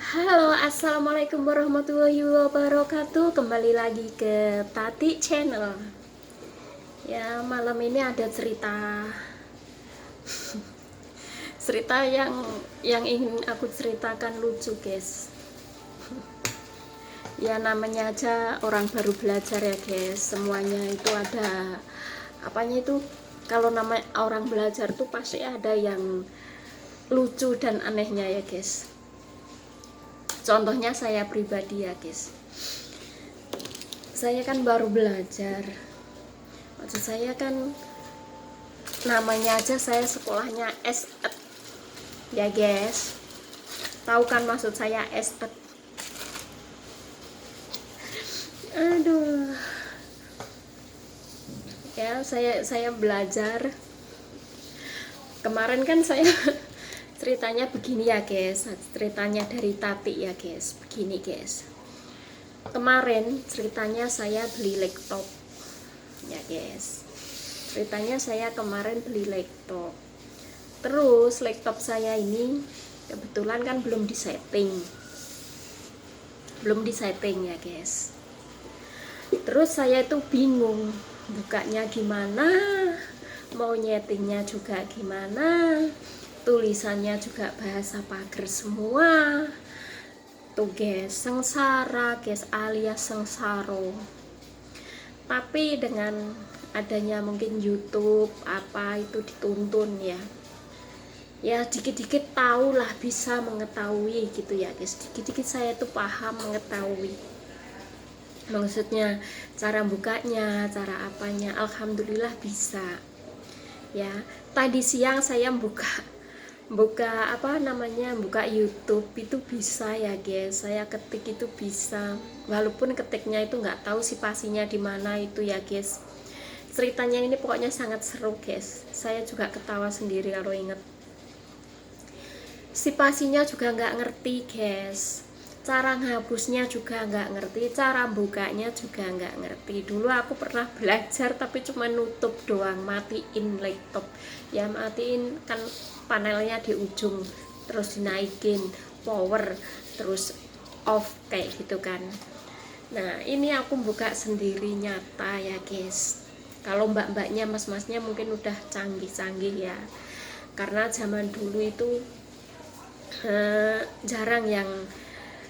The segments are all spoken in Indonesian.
Halo, assalamualaikum warahmatullahi wabarakatuh. Kembali lagi ke Tati Channel. Ya, malam ini ada cerita yang ingin aku ceritakan lucu, guys. Ya, namanya aja orang baru belajar ya, guys. Semuanya itu ada apanya itu. Kalau nama orang belajar tuh pasti ada yang lucu dan anehnya ya, guys. Contohnya saya pribadi ya, guys. Saya kan baru belajar. Maksud saya kan namanya aja saya sekolahnya SET ya, guys. Tahu kan maksud saya SET? Aduh. Ya, saya belajar. Kemarin kan saya ceritanya begini ya, guys. Ceritanya dari Tati ya, guys. Begini, guys. Kemarin ceritanya saya beli laptop. Ya, guys. Ceritanya saya kemarin beli laptop. Terus laptop saya ini kebetulan kan belum disetting ya, guys. Terus saya itu bingung bukanya gimana, mau nyetingnya juga gimana, tulisannya juga bahasa pagar semua tuh, guys. Sengsara, guys, alias sengsaro. Tapi dengan adanya mungkin YouTube apa itu dituntun ya dikit-dikit tahu lah, bisa mengetahui gitu ya, guys. Dikit-dikit saya tuh paham, mengetahui maksudnya cara bukanya, cara apanya. Alhamdulillah bisa ya. Tadi siang saya buka apa namanya, buka YouTube itu bisa ya, guys. Saya ketik itu bisa, walaupun ketiknya itu nggak tahu spasinya di mana itu ya, guys. Ceritanya ini pokoknya sangat seru, guys. Saya juga ketawa sendiri kalau inget. Spasinya juga nggak ngerti, guys. Cara ngapusnya juga nggak ngerti, cara bukanya juga nggak ngerti. Dulu aku pernah belajar tapi cuma nutup doang, matiin laptop ya, matiin kan panelnya di ujung, terus dinaikin power, terus off kayak gitu kan. Nah, ini aku buka sendiri nyata ya, guys. Kalau mbak-mbaknya, mas-masnya mungkin udah canggih-canggih ya, karena zaman dulu itu jarang yang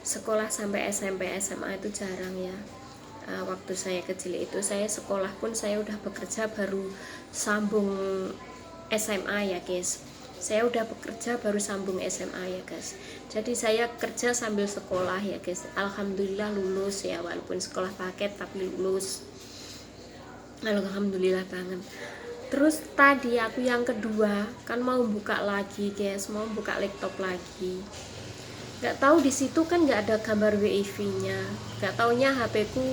sekolah sampai SMP SMA itu jarang ya. Waktu saya kecil itu, saya sekolah pun saya udah bekerja baru sambung SMA ya, guys. Saya udah bekerja baru sambung SMA ya, guys. Jadi saya kerja sambil sekolah ya, guys. Alhamdulillah lulus ya, walaupun sekolah paket tapi lulus. Alhamdulillah banget. Terus tadi aku yang kedua kan mau buka lagi, guys, mau buka laptop lagi. Nggak tahu di situ kan nggak ada gambar WiFi-nya. Nggak taunya HP ku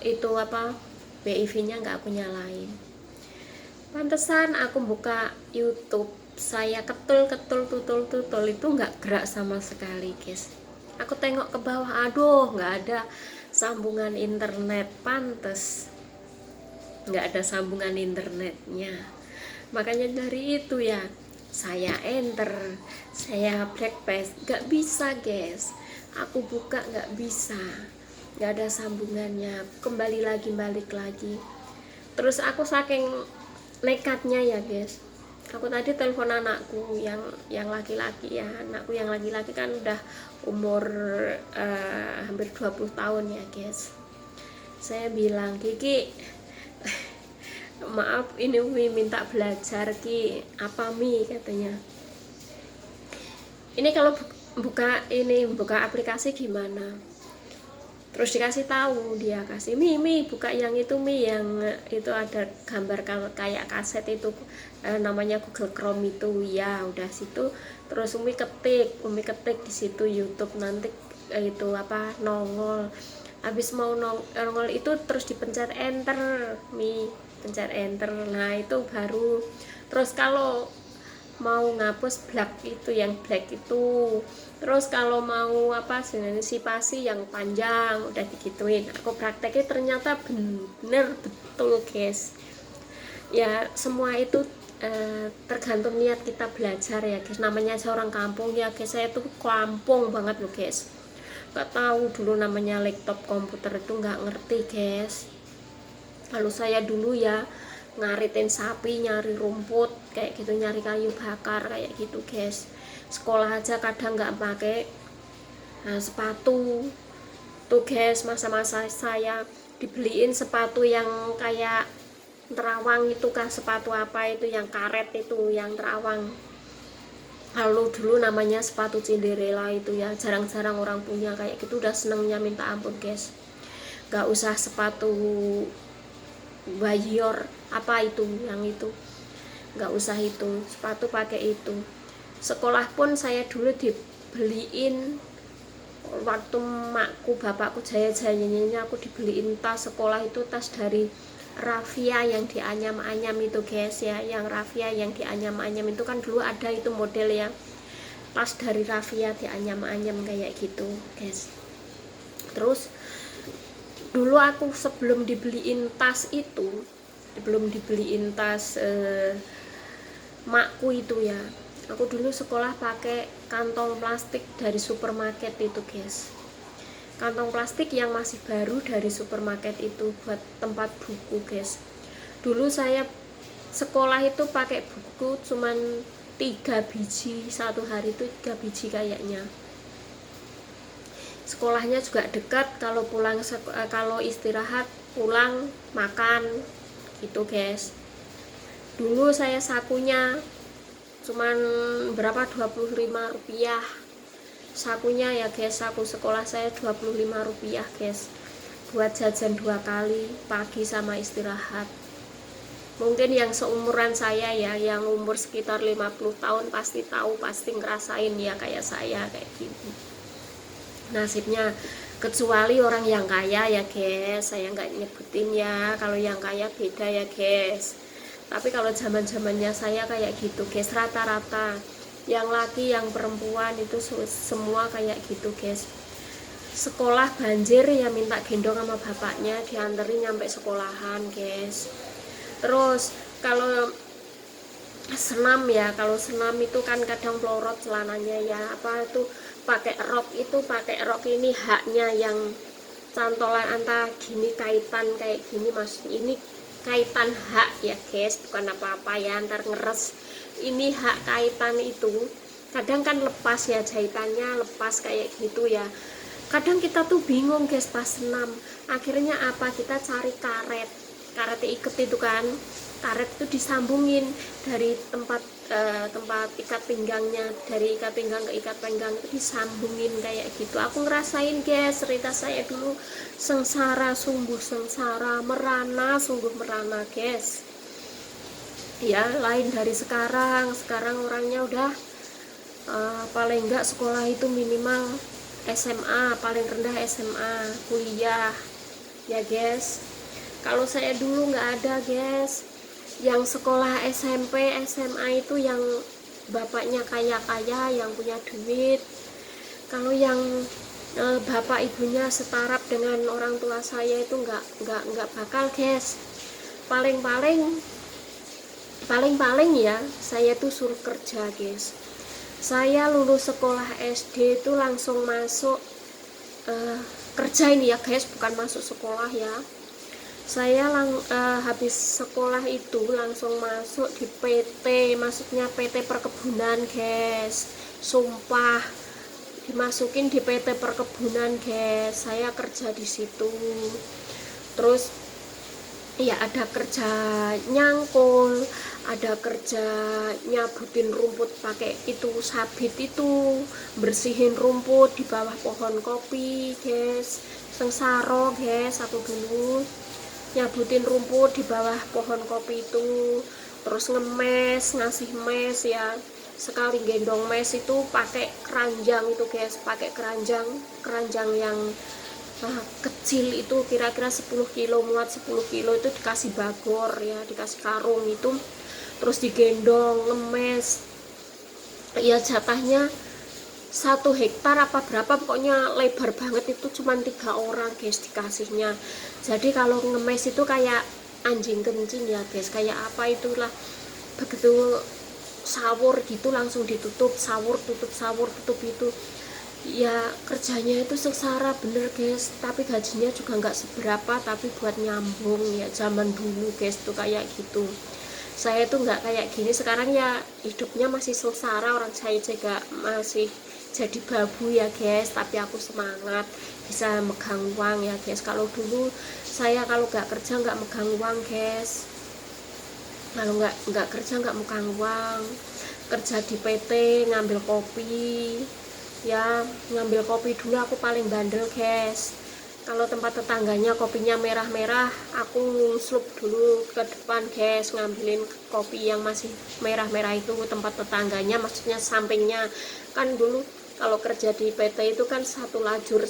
itu apa, WiFi-nya nggak aku nyalain. Pantesan aku buka YouTube, saya tutul itu nggak gerak sama sekali, guys. Aku tengok ke bawah, aduh nggak ada sambungan internet. Pantes nggak ada sambungan internetnya. Makanya dari itu ya, saya enter, saya backspace, nggak bisa, guys. Aku buka nggak bisa, nggak ada sambungannya. Kembali lagi, balik lagi. Terus aku saking nekatnya ya, guys, aku tadi telepon anakku yang laki-laki ya. Anakku yang laki-laki kan udah umur hampir 20 tahun ya, guys. Saya bilang, Kiki, maaf ini Umi minta belajar Ki. Apa Mi? Katanya, ini kalau buka aplikasi gimana? Terus dikasih tahu, dia kasih, Mi buka yang itu, Mi yang itu ada gambar kayak kaset itu, namanya Google Chrome itu ya. Udah situ terus Umi ketik di situ YouTube, nanti itu apa nongol. Habis mau nongol itu terus dipencet enter, Mi pencet enter. Nah itu baru. Terus kalau mau ngapus black itu, yang black itu. Terus kalau mau apa spasi yang panjang, udah digituin. Aku prakteknya ternyata bener betul, guys. Ya semua itu tergantung niat kita belajar ya guys, namanya seorang kampung ya guys, saya tuh kampung banget loh guys, nggak tahu dulu namanya laptop komputer itu nggak ngerti guys. Kalau saya dulu ya ngaritin sapi, nyari rumput kayak gitu, nyari kayu bakar kayak gitu guys. Sekolah aja kadang nggak pakai sepatu tuh guys. Masa-masa saya dibeliin sepatu yang kayak terawang itu kan, sepatu apa itu yang karet itu yang terawang. Lalu dulu namanya sepatu Cinderella itu ya, jarang-jarang orang punya kayak gitu, udah senengnya minta ampun guys. Gak usah sepatu Bayor apa itu yang itu, gak usah itu, sepatu pakai itu. Sekolah pun saya dulu dibeliin waktu makku bapakku jaya-jayanya, aku dibeliin tas sekolah itu, tas dari Raffia yang dianyam-anyam itu guys ya, yang Raffia yang dianyam-anyam itu kan dulu ada itu model ya, tas dari Raffia dianyam-anyam kayak gitu guys. Terus dulu aku sebelum dibeliin tas itu, belum dibeliin tas makku itu ya, aku dulu sekolah pakai kantong plastik dari supermarket itu guys, kantong plastik yang masih baru dari supermarket itu buat tempat buku guys. Dulu saya sekolah itu pakai buku cuman 3 biji satu hari, itu 3 biji kayaknya. Sekolahnya juga dekat, kalau pulang kalau istirahat pulang makan gitu guys. Dulu saya sakunya cuman berapa, 25 rupiah sakunya ya guys. Saku sekolah saya 25 rupiah guys, buat jajan 2 kali, pagi sama istirahat. Mungkin yang seumuran saya ya, yang umur sekitar 50 tahun pasti tahu, pasti ngerasain ya kayak saya kayak gitu nasibnya. Kecuali orang yang kaya ya guys, saya nggak nyebutin ya, kalau yang kaya beda ya guys. Tapi kalau zaman-zamannya saya kayak gitu guys, rata-rata yang laki yang perempuan itu semua kayak gitu guys. Sekolah banjir ya minta gendong sama bapaknya, dianterin nyampe sekolahan guys. Terus kalau senam ya, kalau senam itu kan kadang pelorot celananya ya, apa itu pakai rok, itu pakai rok ini haknya yang cantolan antara gini, kaitan kayak gini mas, ini kaitan hak ya guys, bukan apa-apa ya, ntar ngeres. Ini hak kaitan itu kadang kan lepas ya, jahitannya lepas kayak gitu ya. Kadang kita tuh bingung guys pas senam, akhirnya apa, kita cari karet iket itu kan, karet itu disambungin dari tempat ikat pinggangnya, dari ikat pinggang ke ikat pinggang itu disambungin kayak gitu. Aku ngerasain guys, cerita saya dulu sengsara, sungguh sengsara, merana, sungguh merana guys ya. Lain dari sekarang orangnya udah paling enggak sekolah itu minimal SMA, paling rendah SMA, kuliah ya guys. Kalau saya dulu nggak ada guys, yang sekolah SMP SMA itu yang bapaknya kaya-kaya, yang punya duit. Kalau yang bapak ibunya setaraf dengan orang tua saya itu nggak bakal guys. Paling ya saya tuh suruh kerja guys. Saya lulus sekolah SD itu langsung masuk kerja ini ya guys, bukan masuk sekolah ya. Saya habis sekolah itu langsung masuk di PT, maksudnya PT perkebunan guys, sumpah dimasukin di PT perkebunan guys. Saya kerja di situ, terus ya ada kerja nyangkul, ada kerja nyabutin rumput pakai itu sabit, itu bersihin rumput di bawah pohon kopi guys, sengsara guys aku dulu, nyabutin rumput di bawah pohon kopi itu. Terus ngemes, ngasih mes ya, sekali gendong mes itu pakai keranjang itu guys, pakai keranjang yang kecil itu, kira-kira 10 kilo, muat 10 kilo itu dikasih bagor ya, dikasih karung itu, terus digendong ngemes ya. Jatahnya 1 hektar apa berapa, pokoknya lebar banget itu, cuman 3 orang guys dikasihnya. Jadi kalau ngemes itu kayak anjing kencing ya guys, kayak apa itulah begitu sahur gitu langsung ditutup, sahur tutup itu ya. Kerjanya itu sengsara bener guys, tapi gajinya juga nggak seberapa, tapi buat nyambung ya. Zaman dulu guys tuh kayak gitu. Saya tuh nggak kayak gini sekarang ya, hidupnya masih sengsara, orang saya juga masih jadi babu ya guys, tapi aku semangat bisa megang uang ya guys. Kalau dulu saya kalau nggak kerja nggak megang uang guys, kalau nggak kerja nggak megang uang. Kerja di PT ngambil kopi ya, ngambil kopi dulu aku paling bandel guys. Kalau tempat tetangganya kopinya merah-merah, aku nguslup dulu ke depan guys, ngambilin kopi yang masih merah-merah itu. Tempat tetangganya maksudnya sampingnya, kan dulu kalau kerja di PT itu kan satu lajur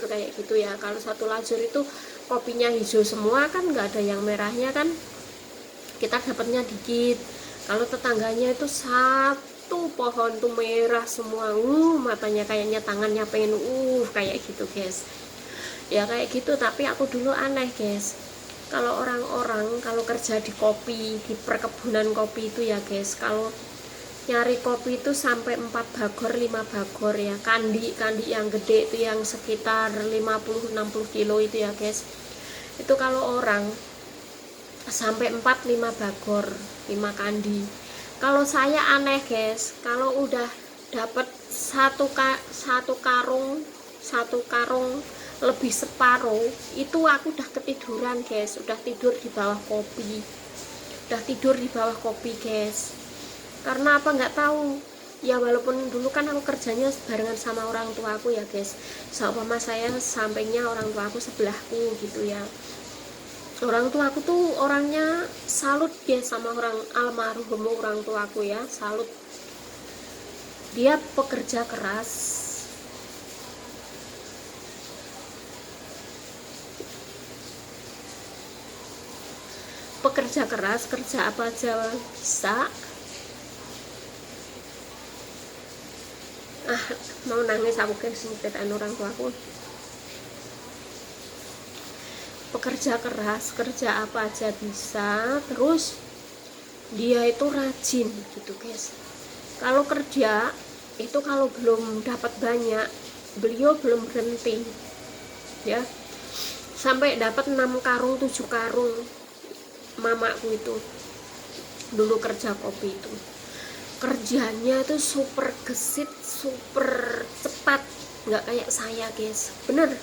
kayak gitu ya. Kalau satu lajur itu kopinya hijau semua kan, nggak ada yang merahnya kan, kita dapatnya dikit. Kalau tetangganya itu satu pohon tuh merah semua, matanya kayaknya tangannya pengen kayak gitu guys ya, kayak gitu. Tapi aku dulu aneh guys, kalau orang-orang kalau kerja di kopi, di perkebunan kopi itu ya guys, kalau nyari kopi itu sampai 4 bagor 5 bagor ya, kandi yang gede itu yang sekitar 50-60 kilo itu ya guys. Itu kalau orang sampai 4-5 bagor 5 kandi. Kalau saya aneh guys, kalau udah dapat satu karung lebih separuh itu aku udah ketiduran guys, udah tidur di bawah kopi guys. Karena apa nggak tahu ya, walaupun dulu kan aku kerjanya barengan sama orang tua aku ya guys, sama saya sampingnya orang tua aku sebelahku gitu ya. Orang tua aku tuh orangnya salut ya sama orang almarhum orang tua aku ya, salut. Dia pekerja keras, kerja apa aja bisa. Mau nangis aku guys, ceritain orang tua aku. Pekerja keras, kerja apa aja bisa, terus dia itu rajin gitu guys. Kalau kerja itu kalau belum dapat banyak, beliau belum berhenti ya, sampai dapat 6 karung 7 karung. Mamaku itu dulu kerja kopi itu kerjanya tuh super gesit, super cepat, nggak kayak saya guys, bener.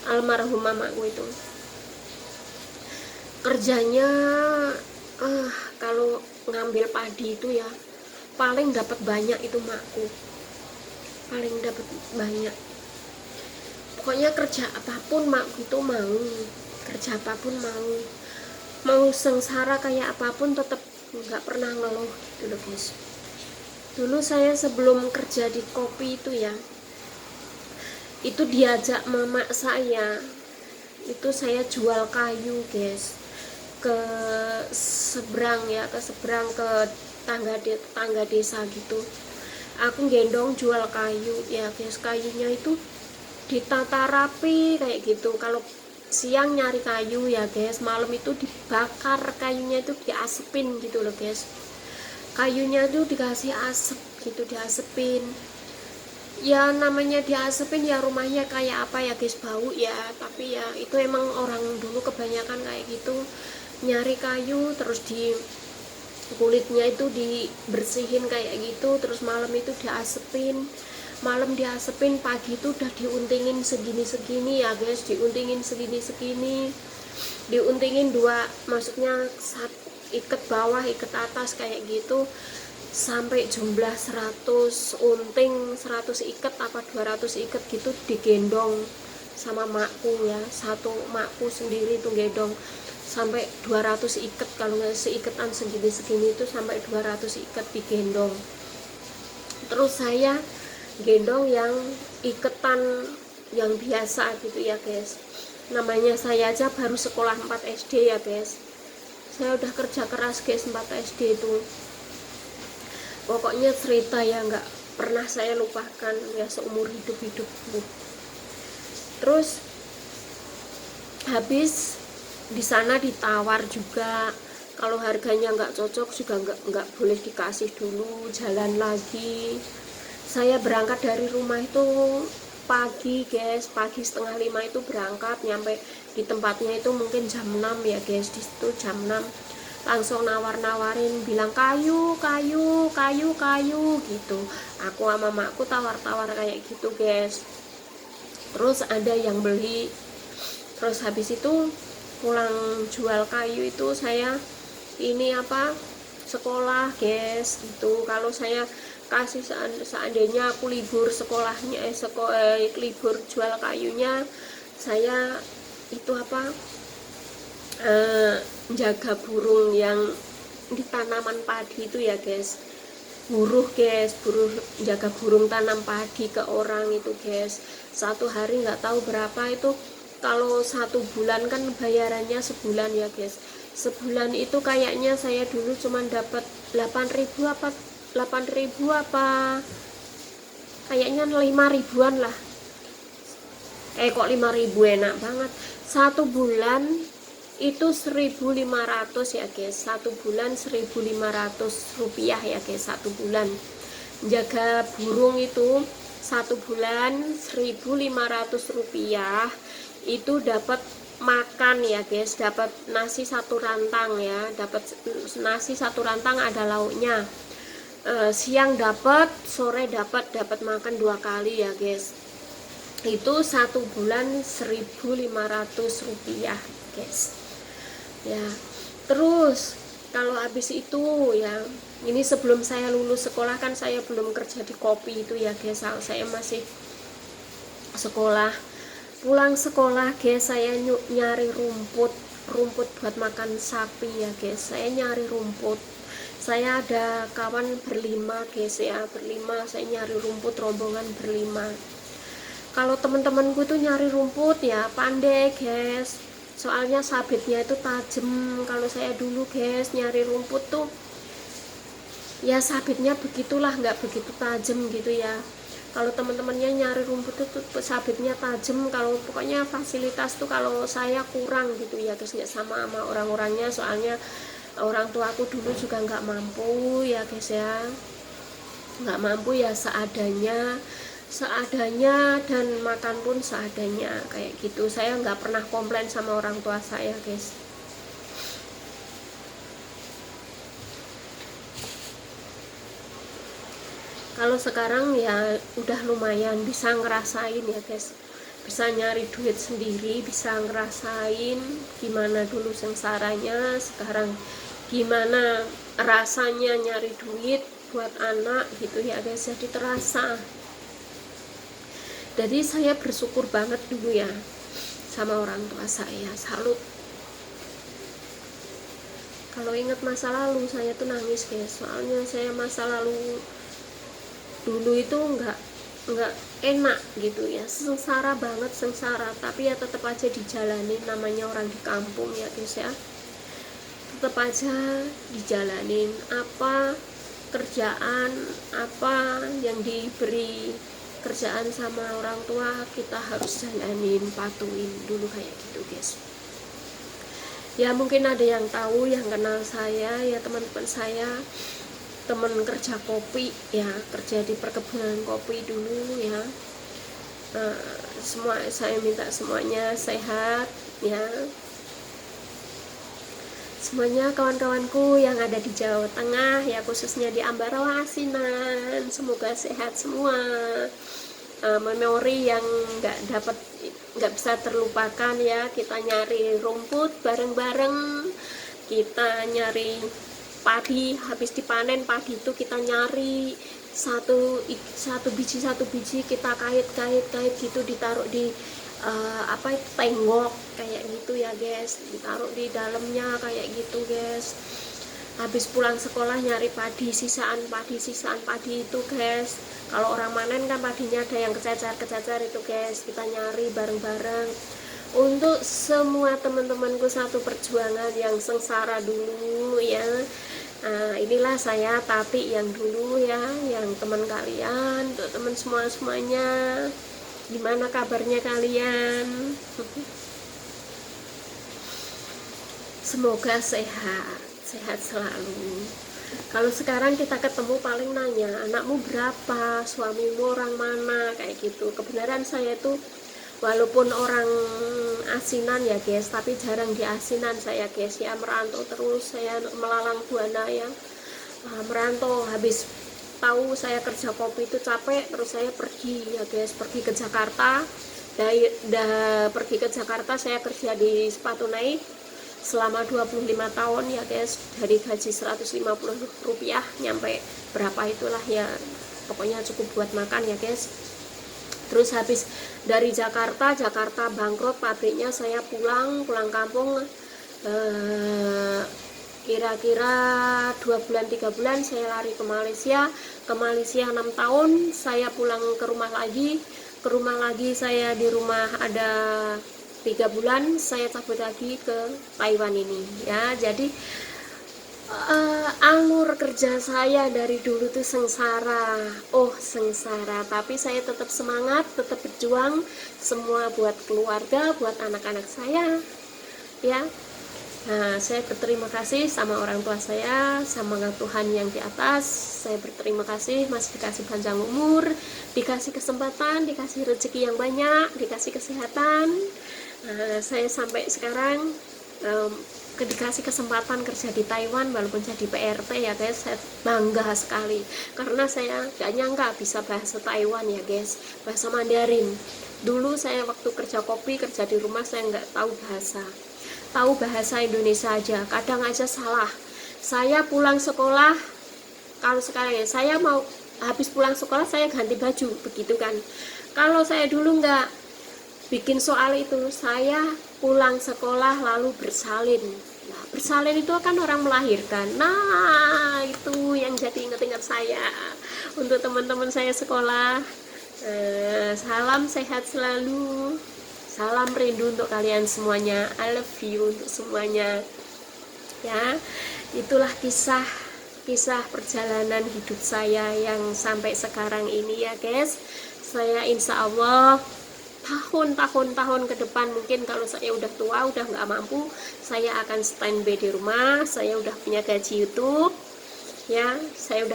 Almarhum mamaku itu kerjanya kalau ngambil padi itu ya paling dapat banyak itu makku, paling dapat banyak. Pokoknya kerja apapun makku itu mau, kerja apapun mau sengsara kayak apapun tetap nggak pernah ngeluh gitu loh guys. Dulu saya sebelum kerja di kopi itu ya, itu diajak mama saya, itu saya jual kayu guys, ke seberang ya, ke tangga desa gitu. Aku gendong jual kayu ya guys, kayunya itu ditata rapi kayak gitu. Kalau siang nyari kayu ya guys, malam itu dibakar kayunya, itu diasepin gitu loh guys. Kayunya itu dikasih asap gitu, diasepin ya, namanya diasepin ya, rumahnya kayak apa ya guys, bau ya, tapi ya itu emang orang dulu kebanyakan kayak gitu, nyari kayu terus di kulitnya itu dibersihin kayak gitu, terus malam itu diasepin, pagi itu udah diuntingin segini ya guys, diuntingin segini, diuntingin dua, maksudnya ikat bawah ikat atas kayak gitu, sampai jumlah 100 unting, 100 ikat apa 200 ikat gitu digendong sama makku ya, satu makku sendiri itu gendong sampai 200 ikat, kalau nggak seikatan segini itu sampai 200 ikat digendong. Terus saya gendong yang iketan yang biasa gitu ya guys, namanya saya aja baru sekolah 4 SD ya guys, saya udah kerja keras guys 4 SD itu. Pokoknya cerita ya nggak pernah saya lupakan ya seumur hidupku. Terus habis di sana ditawar juga Kalau harganya nggak cocok juga nggak boleh dikasih dulu, jalan lagi. Saya berangkat dari rumah itu pagi guys, pagi 4:30 itu berangkat, nyampe di tempatnya itu mungkin jam 6 ya guys. Di situ jam 6 langsung nawar-nawarin, bilang kayu gitu. Aku sama mamaku tawar-tawar kayak gitu guys. Terus ada yang beli. Terus habis itu pulang jual kayu itu saya ini sekolah guys. Itu kalau saya kasih seandainya aku libur sekolahnya libur jual kayunya, saya itu jaga burung yang di tanaman padi itu ya guys, buruh jaga burung tanam padi ke orang itu guys. Satu hari nggak tahu berapa itu, kalau 1 bulan kan bayarannya sebulan ya guys. Sebulan itu kayaknya saya dulu cuma dapat 8.000 apa kayaknya 5.000-an lah. Kok 5.000 enak banget. 1 bulan itu 1.500 ya guys. 1 bulan 1.500 rupiah ya guys. 1 bulan jaga burung itu 1 bulan 1.500 rupiah. Itu dapat makan ya guys, dapat nasi 1 rantang ya, dapat nasi 1 rantang, ada lauknya. Siang dapat, sore dapat makan 2 kali ya guys. Itu 1 bulan 1.500 rupiah guys ya. Terus kalau habis itu ya, ini sebelum saya lulus sekolah kan saya belum kerja di kopi itu ya guys, saya masih sekolah. Pulang sekolah guys, saya nyari rumput buat makan sapi ya guys. Saya nyari rumput, saya ada kawan berlima guys ya, saya nyari rumput, rombongan berlima. Kalau teman-temanku tuh nyari rumput ya pandai guys, soalnya sabitnya itu tajam. Kalau saya dulu guys nyari rumput tuh ya sabitnya begitulah, nggak begitu tajam gitu ya. Kalau teman-temannya nyari rumput itu sabitnya tajam. Kalau pokoknya fasilitas tuh kalau saya kurang gitu ya guys, nggak sama orang-orangnya, soalnya orang tua aku dulu juga nggak mampu ya guys ya, nggak mampu ya, seadanya dan makan pun seadanya kayak gitu. Saya nggak pernah komplain sama orang tua saya guys. Kalau sekarang ya udah lumayan bisa ngerasain ya guys, bisa nyari duit sendiri, bisa ngerasain gimana dulu sengsaranya, sekarang gimana rasanya nyari duit buat anak gitu ya guys. Jadi terasa. Jadi saya bersyukur banget dulu ya sama orang tua saya, salut. Kalau ingat masa lalu saya tuh nangis guys, soalnya saya masa lalu dulu itu nggak enak gitu ya, sengsara banget, sengsara, tapi ya tetap aja dijalanin, namanya orang di kampung ya guys ya, tetap aja dijalanin. Apa kerjaan, apa yang diberi kerjaan sama orang tua, kita harus jalanin, patuhin dulu kayak gitu guys ya. Mungkin ada yang tahu, yang kenal saya ya, teman-teman saya, temen kerja kopi ya, kerja di perkebunan kopi dulu ya. Semua saya minta semuanya sehat ya, semuanya kawan-kawanku yang ada di Jawa Tengah ya, khususnya di Ambarawa Asinan, semoga sehat semua. Memori yang nggak bisa terlupakan ya, kita nyari rumput bareng-bareng, kita nyari padi, habis dipanen padi itu kita nyari satu biji kita kait gitu, ditaruh di tenggok kayak gitu ya guys, ditaruh di dalamnya kayak gitu guys. Habis pulang sekolah nyari padi, sisaan padi itu guys. Kalau orang manen kan padinya ada yang kececer itu guys, kita nyari bareng-bareng. Untuk semua teman-temanku satu perjuangan yang sengsara dulu ya, inilah saya Tati yang dulu ya, yang teman kalian, untuk teman semuanya, gimana kabarnya kalian? Semoga sehat sehat selalu. Kalau sekarang kita ketemu paling nanya, anakmu berapa, suamimu orang mana, kayak gitu. Kebenaran saya itu walaupun orang asinan ya guys, tapi jarang di asinan saya guys ya, merantau terus, saya melalang buana ya. Merantau, habis tahu saya kerja kopi itu capek, terus saya pergi ya guys, pergi ke Jakarta. Pergi ke Jakarta, saya kerja di sepatu naik selama 25 tahun ya guys, dari gaji 150 rupiah nyampe berapa itulah ya, pokoknya cukup buat makan ya guys. Terus habis dari Jakarta bangkrut pabriknya, saya pulang kampung, kira-kira 2 bulan 3 bulan saya lari ke Malaysia 6 tahun. Saya pulang ke rumah lagi, saya di rumah ada 3 bulan, saya cabut lagi ke Taiwan ini ya. Jadi alur kerja saya dari dulu tuh sengsara, tapi saya tetap semangat, tetap berjuang, semua buat keluarga, buat anak-anak saya ya. Nah, saya berterima kasih sama orang tua saya, sama Tuhan yang di atas. Saya berterima kasih masih dikasih panjang umur, dikasih kesempatan, dikasih rezeki yang banyak, dikasih kesehatan. Saya sampai sekarang dikasih kesempatan kerja di Taiwan, walaupun jadi PRT ya guys, saya bangga sekali karena saya gak nyangka bisa bahasa Taiwan ya guys, bahasa Mandarin. Dulu saya waktu kerja kopi, kerja di rumah, saya nggak tahu bahasa Indonesia aja, kadang aja salah. Saya pulang sekolah, kalau sekarang ya, saya mau habis pulang sekolah saya ganti baju begitu kan. Kalau saya dulu nggak bikin soal itu, saya pulang sekolah lalu bersalin. Nah, bersalin itu kan orang melahirkan. Nah, itu yang jadi ingat-ingat saya. Untuk teman-teman saya sekolah, salam sehat selalu, salam rindu untuk kalian semuanya, I love you untuk semuanya ya. Itulah kisah perjalanan hidup saya yang sampai sekarang ini ya guys. Saya insya Allah tahun ke depan, mungkin kalau saya udah tua, udah nggak mampu, saya akan standby di rumah. Saya udah punya gaji YouTube ya, saya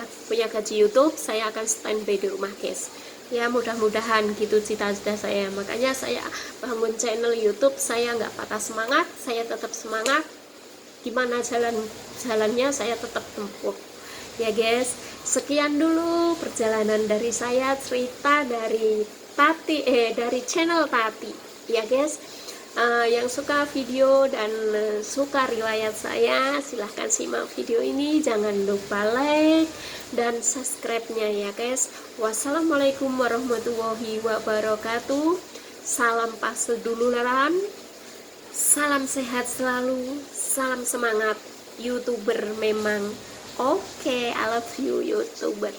akan standby di rumah guys ya. Mudah-mudahan gitu cita-cita saya, makanya saya bangun channel YouTube. Saya nggak patah semangat, saya tetap semangat, gimana jalannya saya tetap tempuh ya guys. Sekian dulu perjalanan dari saya, cerita dari dari channel Tati ya guys. Yang suka video dan suka riwayat saya, silahkan simak video ini, jangan lupa like dan subscribe-nya ya guys. Wassalamualaikum warahmatullahi wabarakatuh. Salam paseduluran, salam sehat selalu, salam semangat YouTuber memang. Oke, I love you YouTuber.